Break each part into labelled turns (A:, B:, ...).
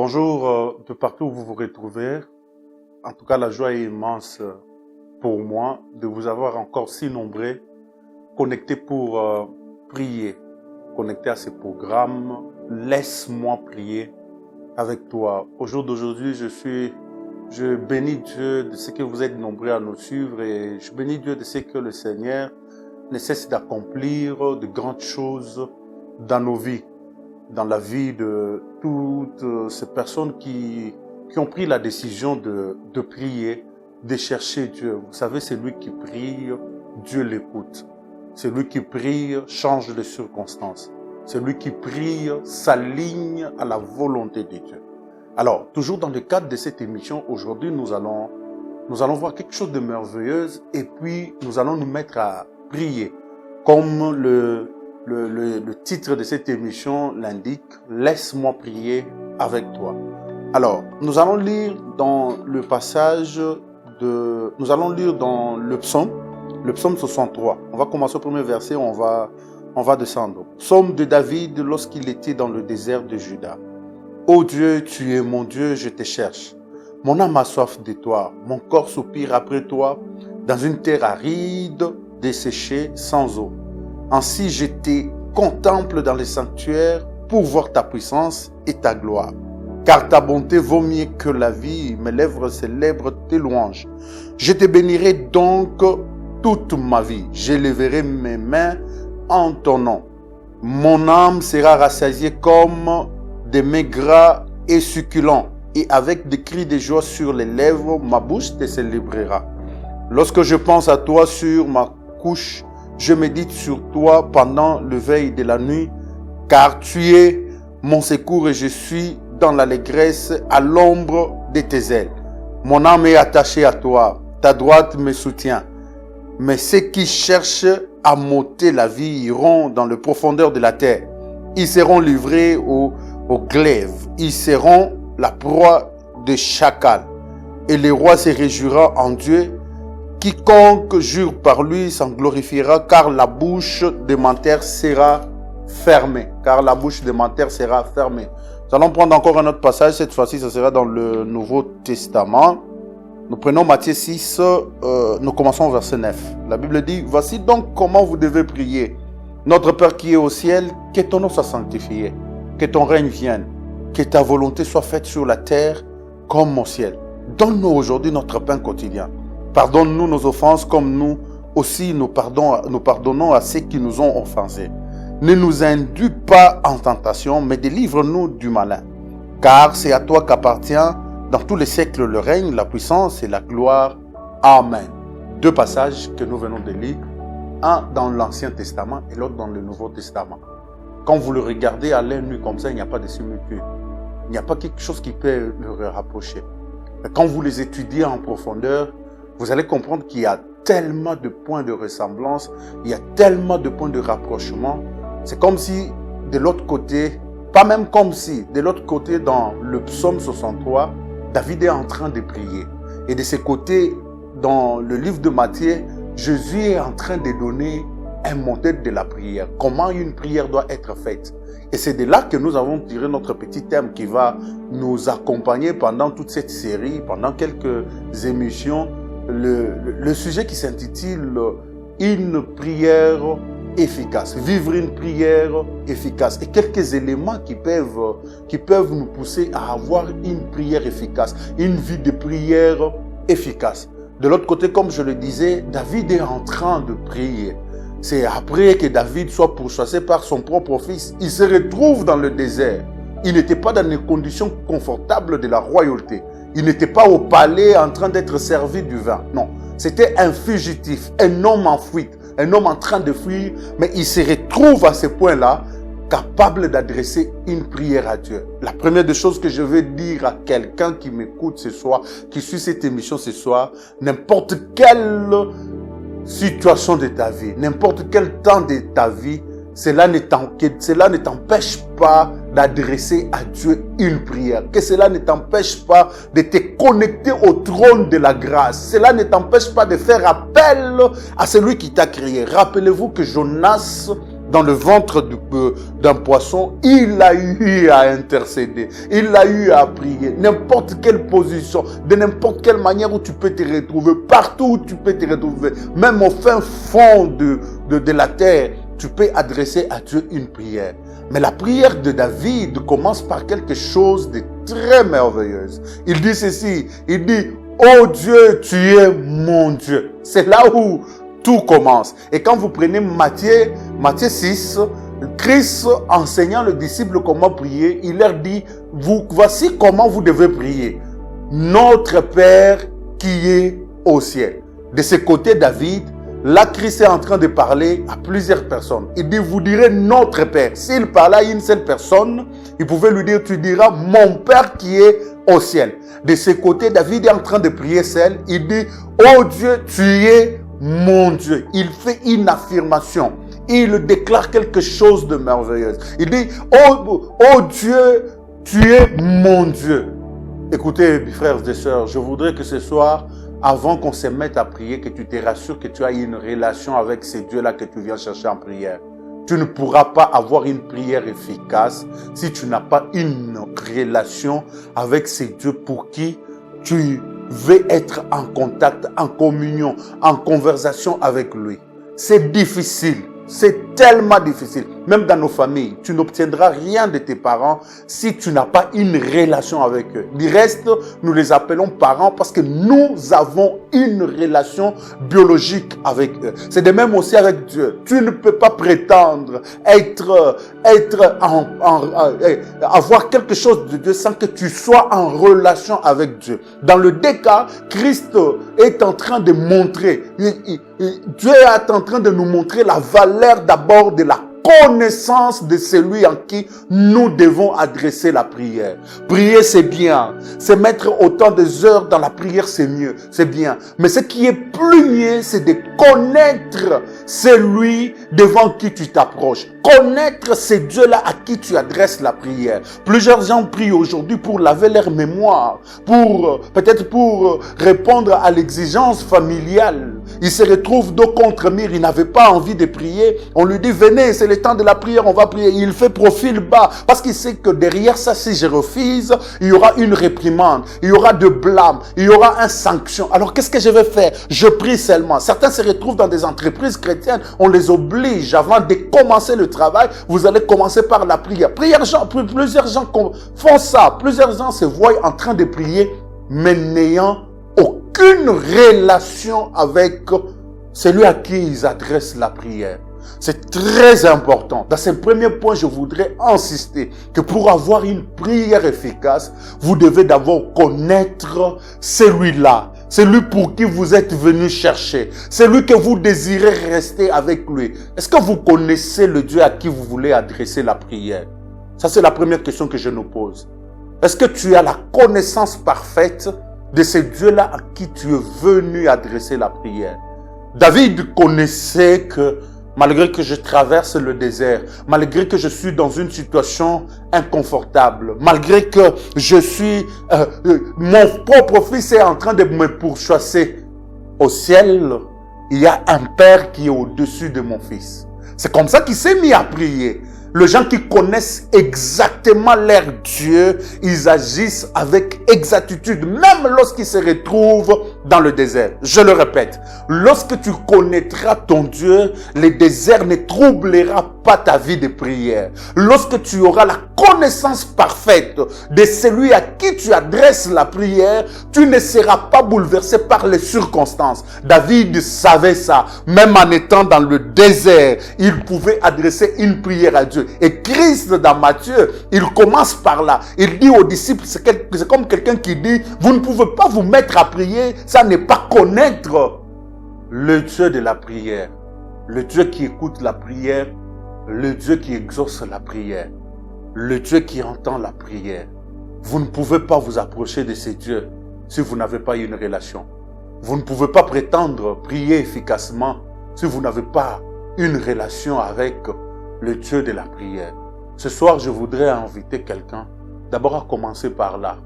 A: Bonjour de partout où vous vous retrouvez. En tout cas, la joie est immense pour moi de vous avoir encore si nombreux connectés pour prier, connectés à ce programme. Laisse-moi prier avec toi. Au jour d'aujourd'hui, je bénis Dieu de ce que vous êtes nombreux à nous suivre et je bénis Dieu de ce que le Seigneur ne cesse d'accomplir de grandes choses dans nos vies, dans la vie de toutes ces personnes qui ont pris la décision de prier, de chercher Dieu. Vous savez, celui qui prie, Dieu l'écoute. Celui qui prie change de circonstances. Celui qui prie s'aligne à la volonté de Dieu. Alors, toujours dans le cadre de cette émission, aujourd'hui, nous allons voir quelque chose de merveilleux et puis nous allons nous mettre à prier. Comme le titre de cette émission l'indique, laisse-moi prier avec toi. Alors, nous allons lire dans le passage nous allons lire dans le psaume 63. On va commencer au premier verset, on va descendre. Psaume de David lorsqu'il était dans le désert de Juda. Ô Dieu, tu es mon Dieu, je te cherche. Mon âme a soif de toi, mon corps soupire après toi, dans une terre aride, desséchée, sans eau. Ainsi je te contemple dans les sanctuaires pour voir ta puissance et ta gloire. Car ta bonté vaut mieux que la vie, mes lèvres célèbrent tes louanges. Je te bénirai donc toute ma vie, j'élèverai mes mains en ton nom. Mon âme sera rassasiée comme des mets gras et succulents, et avec des cris de joie sur les lèvres, ma bouche te célébrera. Lorsque je pense à toi sur ma couche, je médite sur toi pendant le veille de la nuit, car tu es mon secours et je suis dans l'allégresse à l'ombre de tes ailes. Mon âme est attachée à toi, ta droite me soutient. Mais ceux qui cherchent à m'ôter la vie iront dans les profondeurs de la terre. Ils seront livrés au glaive, ils seront la proie de chacal. Et le roi se réjouira en Dieu. Quiconque jure par lui s'en glorifiera, car la bouche des menteurs sera fermée. Car la bouche des menteurs sera fermée. Nous allons prendre encore un autre passage. Cette fois-ci, ce sera dans le Nouveau Testament. Nous prenons Matthieu 6, nous commençons au verset 9. La Bible dit, « Voici donc comment vous devez prier. Notre Père qui est au ciel, que ton nom soit sanctifié, que ton règne vienne, que ta volonté soit faite sur la terre comme au ciel. Donne-nous aujourd'hui notre pain quotidien. Pardonne-nous nos offenses comme nous aussi nous pardonnons à ceux qui nous ont offensés. Ne nous induis pas en tentation, mais délivre-nous du malin. Car c'est à toi qu'appartient dans tous les siècles le règne, la puissance et la gloire. Amen. Deux passages que nous venons de lire, un dans l'Ancien Testament et l'autre dans le Nouveau Testament. Quand vous le regardez à l'œil nu comme ça, il n'y a pas de similitude. Il n'y a pas quelque chose qui peut le rapprocher. Mais quand vous les étudiez en profondeur, vous allez comprendre qu'il y a tellement de points de ressemblance, il y a tellement de points de rapprochement. C'est comme si de l'autre côté, pas même comme si, de l'autre côté dans le psaume 63, David est en train de prier. Et de ce côté, dans le livre de Matthieu, Jésus est en train de donner un modèle de la prière. Comment une prière doit être faite. Et c'est de là que nous avons tiré notre petit thème qui va nous accompagner pendant toute cette série, pendant quelques émissions. Le sujet qui s'intitule « Une prière efficace ». Vivre une prière efficace. Et quelques éléments qui peuvent nous pousser à avoir une prière efficace. Une vie de prière efficace. De l'autre côté, comme je le disais, David est en train de prier. C'est après que David soit pourchassé par son propre fils. Il se retrouve dans le désert. Il n'était pas dans les conditions confortables de la royauté. Il n'était pas au palais en train d'être servi du vin. Non, c'était un fugitif, un homme en fuite, un homme en train de fuir. Mais il se retrouve à ce point-là, capable d'adresser une prière à Dieu. La première des choses que je veux dire à quelqu'un qui m'écoute ce soir, qui suit cette émission ce soir, n'importe quelle situation de ta vie, n'importe quel temps de ta vie, cela ne t'empêche pas d'adresser à Dieu une prière. Que cela ne t'empêche pas de te connecter au trône de la grâce. Cela ne t'empêche pas de faire appel à celui qui t'a créé. Rappelez-vous que Jonas, dans le ventre d'un poisson, il a eu à intercéder, il a eu à prier. N'importe quelle position, de n'importe quelle manière où tu peux te retrouver, partout où tu peux te retrouver, même au fin fond de la terre, tu peux adresser à Dieu une prière. Mais la prière de David commence par quelque chose de très merveilleux. Il dit ceci, il dit, oh Dieu, tu es mon Dieu. C'est là où tout commence. Et quand vous prenez Matthieu 6, Christ enseignant les disciples comment prier, il leur dit, voici comment vous devez prier. Notre Père qui est au ciel. De ce côté, David, là, Christ est en train de parler à plusieurs personnes. Il dit, vous direz notre Père. S'il parlait à une seule personne, il pouvait lui dire, tu diras mon Père qui est au ciel. De ce côté, David est en train de prier seul. Il dit, oh Dieu, tu es mon Dieu. Il fait une affirmation. Il déclare quelque chose de merveilleux. Il dit, oh Dieu, tu es mon Dieu. Écoutez, mes frères et sœurs, je voudrais que ce soir, avant qu'on se mette à prier, que tu te rassures que tu as une relation avec ce Dieu-là que tu viens chercher en prière. Tu ne pourras pas avoir une prière efficace si tu n'as pas une relation avec ce Dieu pour qui tu veux être en contact, en communion, en conversation avec lui. C'est difficile. C'est tellement difficile. Même dans nos familles, tu n'obtiendras rien de tes parents si tu n'as pas une relation avec eux. Du reste, nous les appelons parents parce que nous avons une relation biologique avec eux. C'est de même aussi avec Dieu. Tu ne peux pas prétendre avoir quelque chose de Dieu sans que tu sois en relation avec Dieu. Dans le deux cas, Christ est en train de montrer, Dieu est en train de nous montrer la valeur d'abord de la connaissance de celui en qui nous devons adresser la prière. Prier, c'est bien. C'est mettre autant des heures dans la prière, c'est mieux. C'est bien. Mais ce qui est plus mieux, c'est de connaître celui devant qui tu t'approches. Connaître ce Dieu-là à qui tu adresses la prière. Plusieurs gens prient aujourd'hui pour laver leur mémoire, peut-être pour répondre à l'exigence familiale. Ils se retrouvent dos contre mur, ils n'avaient pas envie de prier. On lui dit, venez, c'est le temps de la prière, on va prier. Il fait profil bas parce qu'il sait que derrière ça, si je refuse, il y aura une réprimande, il y aura de blâme, il y aura une sanction. Alors qu'est-ce que je vais faire? Je prie seulement. Certains se retrouvent dans des entreprises chrétiennes, on les oblige avant de commencer le travail, vous allez commencer par la prière. Plusieurs gens font ça, plusieurs gens se voient en train de prier, mais n'ayant aucune relation avec celui à qui ils adressent la prière. C'est très important. Dans ce premier point, je voudrais insister que pour avoir une prière efficace, vous devez d'abord connaître celui-là, celui pour qui vous êtes venu chercher, celui que vous désirez rester avec lui. Est-ce que vous connaissez le Dieu à qui vous voulez adresser la prière? Ça, c'est la première question que je nous pose. Est-ce que tu as la connaissance parfaite de ce Dieu-là à qui tu es venu adresser la prière? David connaissait que malgré que je traverse le désert, malgré que je suis dans une situation inconfortable, malgré que je suis, mon propre fils est en train de me pourchasser, au ciel, il y a un Père qui est au-dessus de mon fils. C'est comme ça qu'il s'est mis à prier. Les gens qui connaissent exactement leur Dieu, ils agissent avec exactitude, même lorsqu'ils se retrouvent dans le désert. Je le répète, lorsque tu connaîtras ton Dieu, le désert ne troublera pas ta vie de prière. Lorsque tu auras la connaissance parfaite de celui à qui tu adresses la prière, tu ne seras pas bouleversé par les circonstances. David savait ça. Même en étant dans le désert, il pouvait adresser une prière à Dieu. Et Christ, dans Matthieu, il commence par là. Il dit aux disciples, c'est comme quelqu'un qui dit, vous ne pouvez pas vous mettre à prier, ça n'est pas connaître le Dieu de la prière. Le Dieu qui écoute la prière, le Dieu qui exauce la prière, le Dieu qui entend la prière. Vous ne pouvez pas vous approcher de ce Dieu si vous n'avez pas une relation. Vous ne pouvez pas prétendre prier efficacement si vous n'avez pas une relation avec le Dieu de la prière. Ce soir, je voudrais inviter quelqu'un d'abord à commencer par là.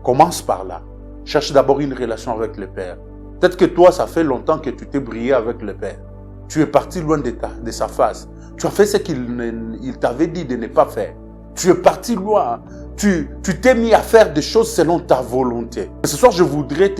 A: Commence par là. Cherche d'abord une relation avec le Père. Peut-être que toi, ça fait longtemps que tu t'es brouillé avec le Père. Tu es parti loin de sa face. Tu as fait ce qu'il t'avait dit de ne pas faire. Tu es parti loin. Tu t'es mis à faire des choses selon ta volonté. Ce soir, je voudrais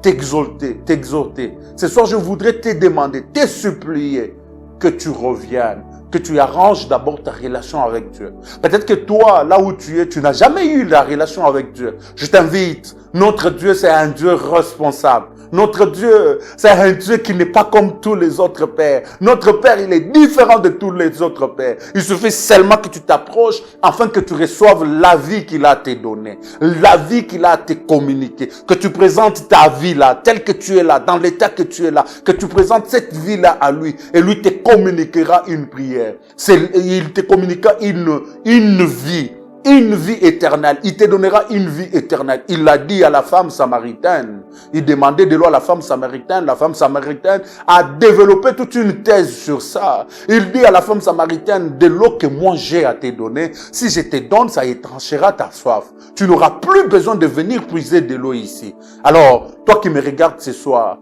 A: t'exhorter. Ce soir, je voudrais te demander, te supplier que tu reviennes, que tu arranges d'abord ta relation avec Dieu. Peut-être que toi, là où tu es, tu n'as jamais eu la relation avec Dieu. Je t'invite. Notre Dieu, c'est un Dieu responsable. Notre Dieu, c'est un Dieu qui n'est pas comme tous les autres pères. Notre Père, il est différent de tous les autres pères. Il suffit seulement que tu t'approches afin que tu reçoives la vie qu'il a à te donner, la vie qu'il a à te communiquer, que tu présentes ta vie là, telle que tu es là, dans l'état que tu es là, que tu présentes cette vie là à lui et lui te communiquera une prière. Il te communiquera une vie éternelle. Il te donnera une vie éternelle. Il l'a dit à la femme samaritaine. Il demandait de l'eau à la femme samaritaine. La femme samaritaine a développé toute une thèse sur ça. Il dit à la femme samaritaine, de l'eau que moi j'ai à te donner, si je te donne, ça étanchera ta soif. Tu n'auras plus besoin de venir puiser de l'eau ici. Alors, toi qui me regardes ce soir,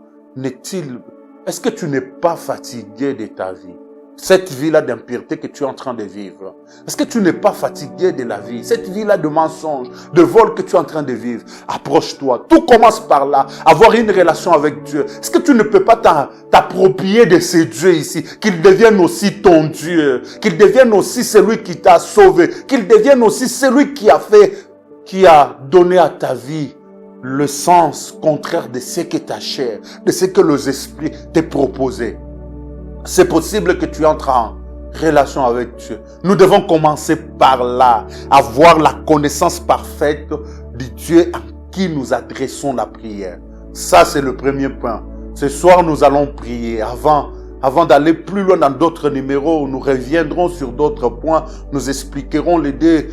A: est-ce que tu n'es pas fatigué de ta vie? Cette vie-là d'impureté que tu es en train de vivre. Est-ce que tu n'es pas fatigué de la vie? Cette vie-là de mensonges, de vol que tu es en train de vivre. Approche-toi. Tout commence par là. Avoir une relation avec Dieu. Est-ce que tu ne peux pas t'approprier de ces dieux ici? Qu'ils deviennent aussi ton Dieu. Qu'ils deviennent aussi celui qui t'a sauvé. Qu'ils deviennent aussi celui qui a donné à ta vie le sens contraire de ce que ta chair, de ce que les esprits t'ont proposé. C'est possible que tu entres en relation avec Dieu. Nous devons commencer par là, avoir la connaissance parfaite du Dieu à qui nous adressons la prière. Ça, c'est le premier point. Ce soir, nous allons prier. Avant d'aller plus loin dans d'autres numéros, nous reviendrons sur d'autres points. Nous expliquerons les deux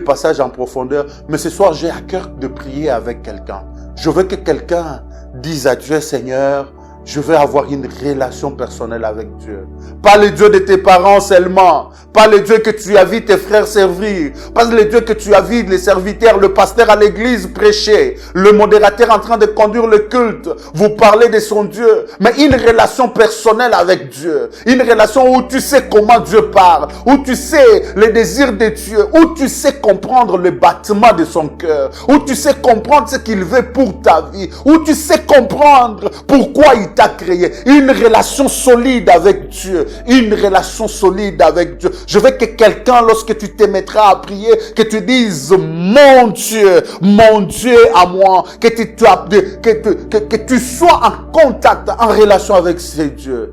A: passages en profondeur. Mais ce soir, j'ai à cœur de prier avec quelqu'un. Je veux que quelqu'un dise à Dieu, Seigneur, je veux avoir une relation personnelle avec Dieu. Pas le Dieu de tes parents seulement. Pas le Dieu que tu as vu tes frères servir. Pas le Dieu que tu as vu les serviteurs, le pasteur à l'église prêcher. Le modérateur en train de conduire le culte. Vous parlez de son Dieu. Mais une relation personnelle avec Dieu. Une relation où tu sais comment Dieu parle. Où tu sais les désirs de Dieu. Où tu sais comprendre le battement de son cœur. Où tu sais comprendre ce qu'il veut pour ta vie. Où tu sais comprendre pourquoi il t'a créé. Une relation solide avec Dieu. Une relation solide avec Dieu. Je veux que quelqu'un, lorsque tu te mettras à prier, que tu dises, mon Dieu à moi, que tu sois en contact, en relation avec ce Dieu.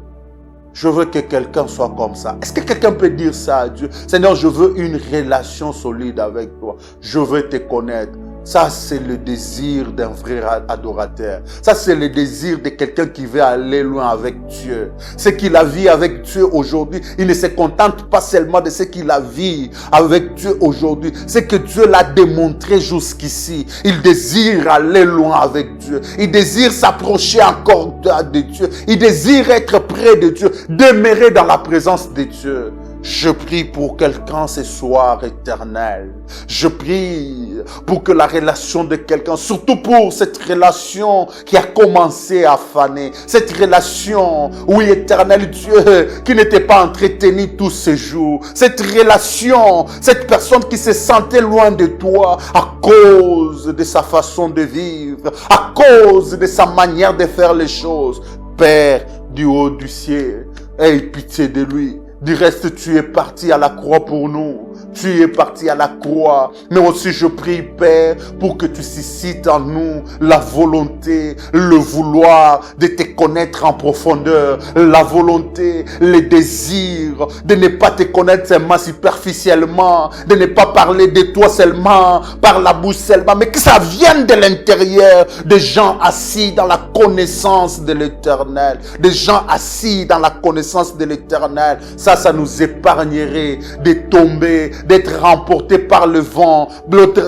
A: Je veux que quelqu'un soit comme ça. Est-ce que quelqu'un peut dire ça à Dieu? Seigneur, je veux une relation solide avec toi. Je veux te connaître. Ça, c'est le désir d'un vrai adorateur. Ça, c'est le désir de quelqu'un qui veut aller loin avec Dieu. Ce qu'il a vu avec Dieu aujourd'hui, il ne se contente pas seulement de ce qu'il a vu avec Dieu aujourd'hui. C'est que Dieu l'a démontré jusqu'ici. Il désire aller loin avec Dieu. Il désire s'approcher encore de Dieu. Il désire être près de Dieu, demeurer dans la présence de Dieu. Je prie pour quelqu'un ce soir, Éternel. Je prie pour que la relation de quelqu'un, surtout pour cette relation qui a commencé à faner, cette relation, oui, Éternel Dieu, qui n'était pas entretenue tous ces jours, cette relation, cette personne qui se sentait loin de toi à cause de sa façon de vivre, à cause de sa manière de faire les choses. Père du haut du ciel, aie pitié de lui. Du reste, tu es parti à la croix pour nous. Tu es parti à la croix. Mais aussi, je prie, Père, pour que tu suscites en nous la volonté, le vouloir de te connaître en profondeur. La volonté, le désir de ne pas te connaître seulement superficiellement, de ne pas parler de toi seulement, par la bouche seulement, mais que ça vienne de l'intérieur, des gens assis dans la connaissance de l'Éternel. Des gens assis dans la connaissance de l'Éternel. Ça nous épargnerait de tomber, d'être emporté par le vent,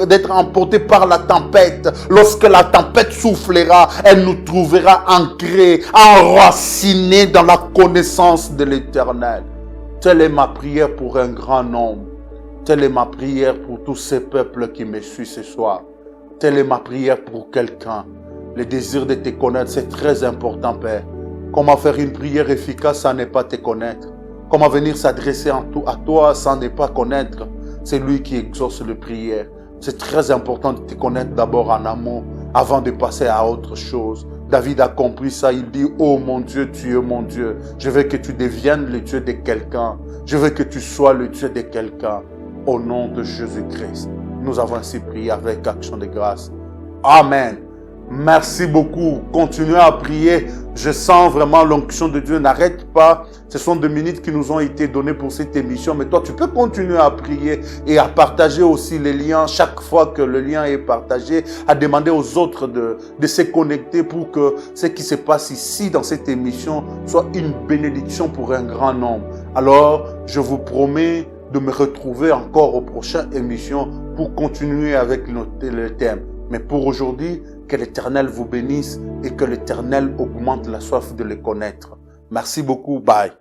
A: d'être emporté par la tempête. Lorsque la tempête soufflera, elle nous trouvera ancrés, enracinés dans la connaissance de l'Éternel. Telle est ma prière pour un grand nombre. Telle est ma prière pour tous ces peuples qui me suivent ce soir. Telle est ma prière pour quelqu'un. Le désir de te connaître, c'est très important, Père. Comment faire une prière efficace, ça n'est pas te connaître. Comment venir s'adresser à toi sans ne pas connaître? C'est lui qui exauce les prières. C'est très important de te connaître d'abord en amont avant de passer à autre chose. David a compris ça. Il dit, oh mon Dieu, tu es mon Dieu. Je veux que tu deviennes le Dieu de quelqu'un. Je veux que tu sois le Dieu de quelqu'un. Au nom de Jésus-Christ. Nous avons ainsi prié avec action de grâce. Amen. Merci beaucoup. Continuez à prier. Je sens vraiment l'onction de Dieu. N'arrête pas. Ce sont 2 minutes qui nous ont été données pour cette émission. Mais toi, tu peux continuer à prier et à partager aussi les liens. Chaque fois que le lien est partagé, à demander aux autres de se connecter pour que ce qui se passe ici dans cette émission soit une bénédiction pour un grand nombre. Alors, je vous promets de me retrouver encore aux prochaines émissions pour continuer avec le thème. Mais pour aujourd'hui, que l'Éternel vous bénisse et que l'Éternel augmente la soif de le connaître. Merci beaucoup. Bye.